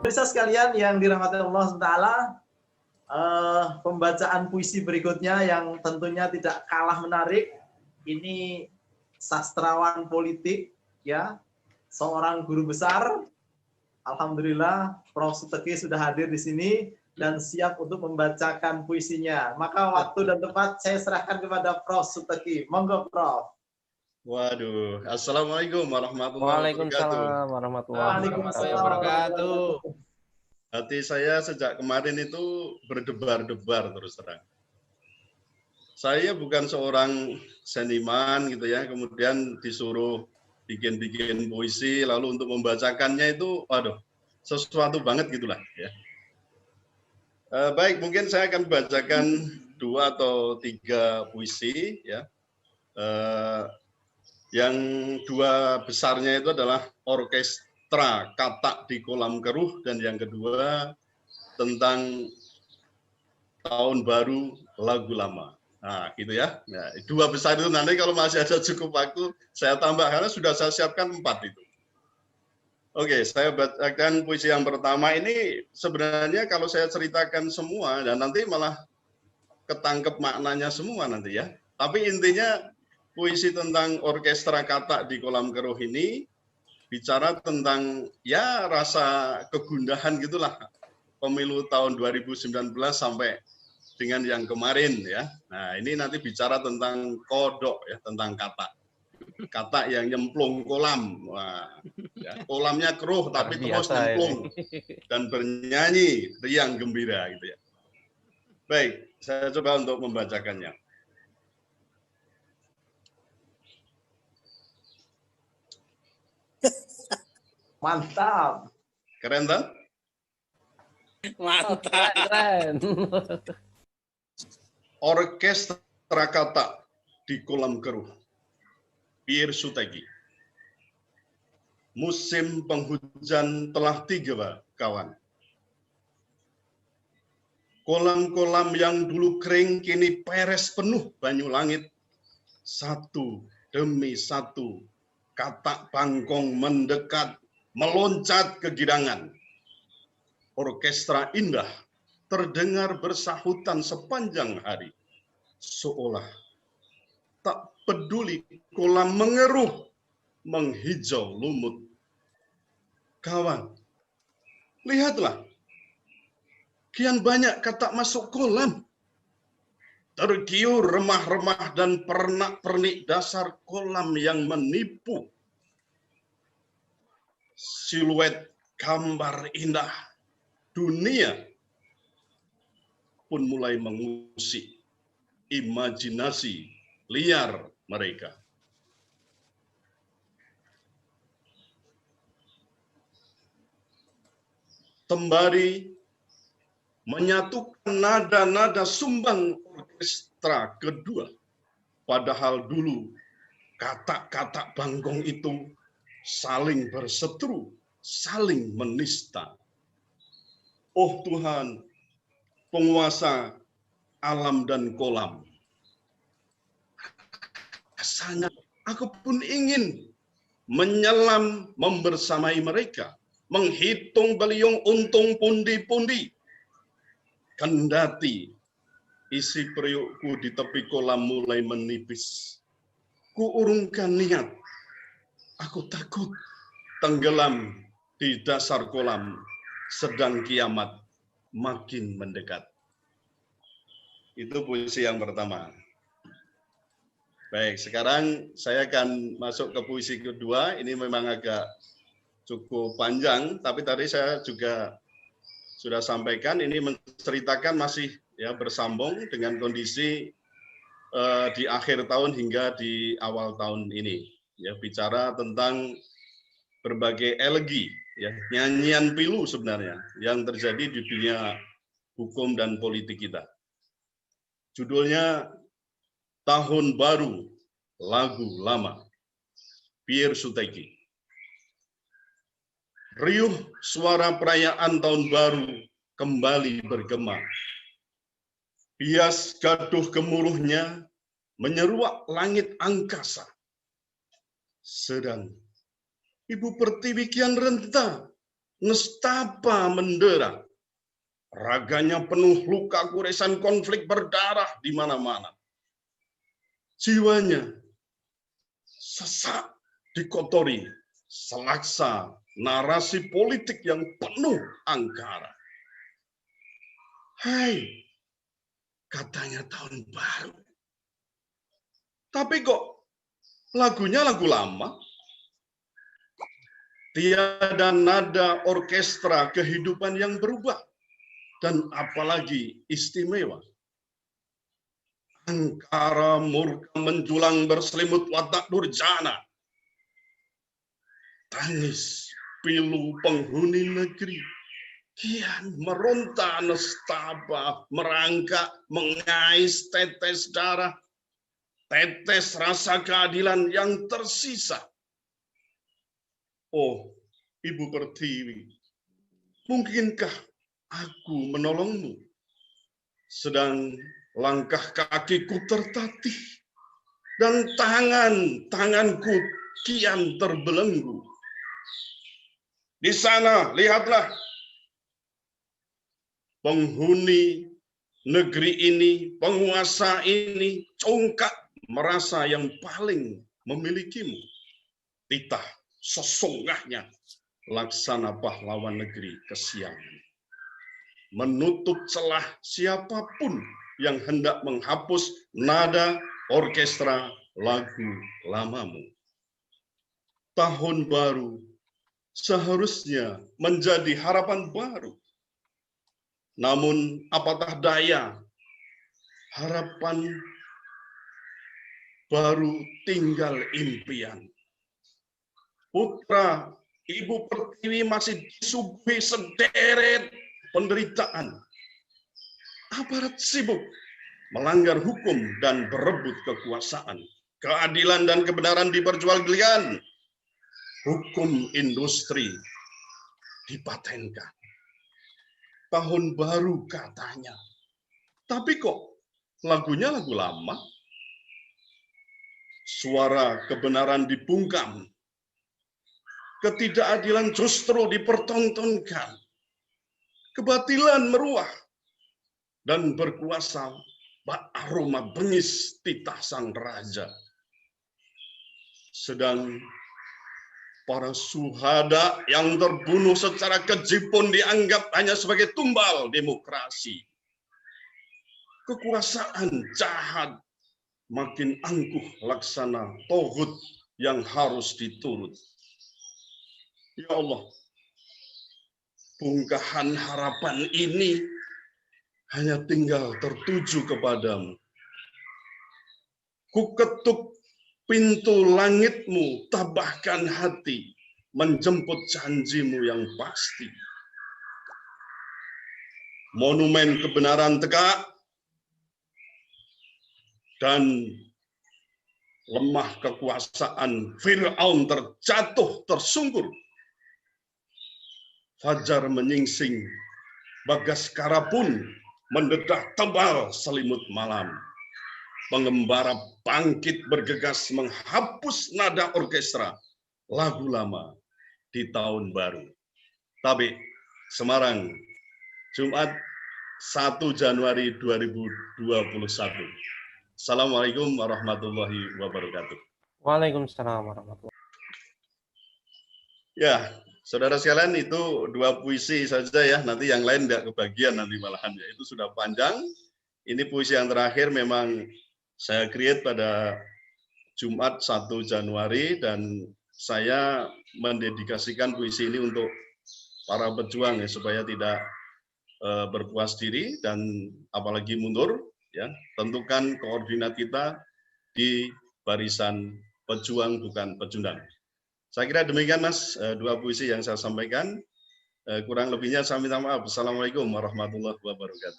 Pemirsa sekalian yang dirahmati Allah SWT, pembacaan puisi berikutnya yang tentunya tidak kalah menarik. Ini sastrawan politik, ya, seorang guru besar. Alhamdulillah, Prof. Suteki sudah hadir di sini dan siap untuk membacakan puisinya. Maka waktu dan tempat saya serahkan kepada Prof. Suteki. Monggo, Prof. Waduh, assalamualaikum warahmatullahi wabarakatuh. Waalaikumsalam warahmatullahi wabarakatuh. Hati saya sejak kemarin itu berdebar-debar terus terang. Saya bukan seorang seniman gitu ya, kemudian disuruh bikin-bikin puisi, lalu untuk membacakannya itu, waduh, sesuatu banget gitulah ya. Baik, mungkin saya akan bacakan 2 atau 3 puisi ya. Yang 2 besarnya itu adalah Orkestra Katak di Kolam Keruh, dan yang kedua tentang Tahun Baru Lagu Lama. Nah, gitu ya. Nah, 2 besar itu nanti kalau masih ada cukup waktu, saya tambah, karena sudah saya siapkan 4 itu. Oke, saya bacakan puisi yang pertama ini. Sebenarnya kalau saya ceritakan semua, dan nanti malah ketangkep maknanya semua nanti ya. Tapi intinya, puisi tentang Orkestra Katak di Kolam Keruh ini bicara tentang ya rasa kegundahan gitulah pemilu tahun 2019 sampai dengan yang kemarin ya. Nah, ini nanti bicara tentang kodok ya, tentang katak. Katak yang nyemplung kolam. Wah, ya, kolamnya keruh tapi terus nyemplung dan bernyanyi riang gembira gitu ya. Baik, saya coba untuk membacakannya. Mantap. Keren kan? Mantap. Keren. Orkestra Katak di Kolam Keruh. Pierre Suteki. Musim penghujan telah tiba, kawan. Kolam-kolam yang dulu kering kini peres penuh banyu langit. Satu demi satu katak bangkong mendekat, meloncat ke gidangan. Orkestra indah terdengar bersahutan sepanjang hari. Seolah tak peduli kolam mengeruh, menghijau lumut. Kawan, lihatlah, kian banyak katak masuk kolam. Tergiur remah-remah dan pernak-pernik dasar kolam yang menipu. Siluet gambar indah dunia pun mulai mengusik imajinasi liar mereka. Sembari menyatukan nada-nada sumbang orkestra kedua, padahal dulu katak-katak bangkong itu saling berseteru, saling menista. Oh Tuhan, penguasa alam dan kolam, rasanya aku pun ingin menyelam membersamai mereka, menghitung beliung untung pundi-pundi. Kendati isi periukku di tepi kolam mulai menipis, kuurungkan niat. Aku takut tenggelam di dasar kolam, sedang kiamat makin mendekat. Itu puisi yang pertama. Baik, sekarang saya akan masuk ke puisi kedua. Ini memang agak cukup panjang, tapi tadi saya juga sudah sampaikan, ini menceritakan masih ya bersambung dengan kondisi di akhir tahun hingga di awal tahun ini. Ya, bicara tentang berbagai elegi, ya, nyanyian pilu sebenarnya yang terjadi di dunia hukum dan politik kita. Judulnya Tahun Baru Lagu Lama, Pierre Suteki. Riuh suara perayaan tahun baru kembali bergema. Bias gaduh gemuruhnya menyeruak langit angkasa. Sedang Ibu Pertiwi kian renta nestapa mendera, raganya penuh luka kuresan konflik berdarah di mana-mana. Jiwanya sesak dikotori selaksa narasi politik yang penuh angkara. Hai, katanya tahun baru. Tapi kok lagunya lagu lama? Tiada nada orkestra kehidupan yang berubah. Dan apalagi istimewa. Angkara murka menjulang berselimut watak durjana. Tangis pilu penghuni negeri. Kian meronta nestapa, merangkak, mengais tetes darah, tetes rasa keadilan yang tersisa. Oh, Ibu Pertiwi, mungkinkah aku menolongmu? Sedang langkah kakiku tertatih, dan tanganku kian terbelenggu. Di sana, lihatlah, penghuni negeri ini, penguasa ini, congkak merasa yang paling memilikimu. Titah sesungguhnya laksana pahlawan negeri kesiangan. Menutup celah siapapun yang hendak menghapus nada orkestra lagu lamamu. Tahun baru seharusnya menjadi harapan baru. Namun apatah daya, harapan baru tinggal impian. Putra Ibu Pertiwi masih disuguhi sederet penderitaan. Aparat sibuk melanggar hukum dan berebut kekuasaan. Keadilan dan kebenaran diperjualbelikan. Hukum industri dipatenkan. Tahun baru katanya. Tapi kok lagunya lagu lama? Suara kebenaran dibungkam. Ketidakadilan justru dipertontonkan. Kebatilan meruah dan berkuasa aroma bengis titah sang raja. Sedang para suhada yang terbunuh secara keji pun dianggap hanya sebagai tumbal demokrasi. Kekuasaan jahat makin angkuh laksana tohut yang harus diturut. Ya Allah, bungkahan harapan ini hanya tinggal tertuju kepadamu. Ku ketuk pintu langitmu, tabahkan hati, menjemput janjimu yang pasti. Monumen kebenaran tegak, dan lemah kekuasaan Fir'aun terjatuh tersungkur. Fajar menyingsing, Bagaskara pun mendedah tebal selimut malam. Pengembara bangkit bergegas menghapus nada orkestra lagu lama di tahun baru. Tabik, Semarang, Jumat 1 Januari 2021. Assalamualaikum warahmatullahi wabarakatuh. Waalaikumsalam warahmatullahi wabarakatuh. Ya, saudara sekalian, itu 2 puisi saja ya. Nanti yang lain tidak kebagian nanti malahan ya. Itu sudah panjang. Ini puisi yang terakhir memang saya create pada Jumat 1 Januari dan saya mendedikasikan puisi ini untuk para pejuang ya, supaya tidak berpuas diri dan apalagi mundur ya. Tentukan koordinat kita di barisan pejuang bukan pecundang. Saya kira demikian Mas, 2 puisi yang saya sampaikan. Kurang lebihnya saya minta maaf. Assalamualaikum warahmatullahi wabarakatuh.